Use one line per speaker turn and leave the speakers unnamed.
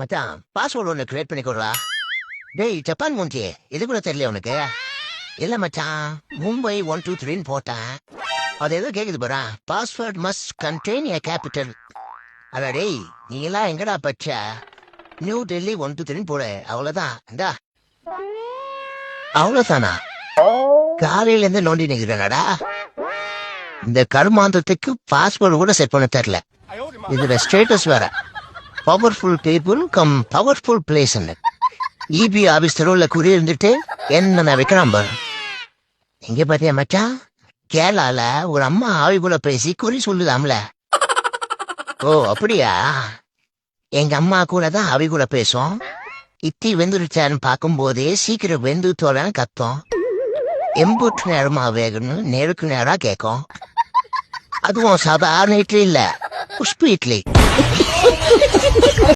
மச்சான் பாஸ்வேர்டு ஒன்று கிரியேட் பண்ணி கொடுறா. டேய் ஜப்பான் மூஞ்சி இது கூட தெரியல உனக்கு? இல்ல மச்சான் மும்பை 123 போட்டேன். அது எதோ கேக்குது பாரா, பாஸ்வேர்ட் மஸ்ட் கண்டெயின் ஏ கேபிட்டல். அட டேய் நீ எல்லாம் எங்கடா பச்ச? நியூ டெல்லி 123 போடு, அவ்வளவுதான். இந்தா அவ்வளவுதானா? காலையில இருந்து நோண்டி நிக்கிறேனடா. இந்த கருமாந்தத்துக்கு பாஸ்வேர்டு கூட செட் பண்ண தெரியல. இதுல ஸ்டேட்டஸ் வேற, powerful people come powerful place. EB office தெருவில் குறி இருந்துட்டு என்ன வைக்கிறான் பாரு. எங்க பாத்தியா மச்சான், கேரளால ஒரு அம்மா ஆவிக்குள்ள பேசி குறி சொல்லுதாம்ல. ஓ அப்படியா? எங்க அம்மா கூட தான் ஆவிக்குள்ள பேசும். இத்தி வெந்துருச்சான்னு பார்க்கும் போதே சீக்கிரம் வெந்து தோலன்னு கத்தும். எம்புட்டு நேரமா வேகணும் நேருக்கு நேரா கேட்கும். அதுவும் சாதாரண இட்லி இல்ல, புஷ்பு இட்லி.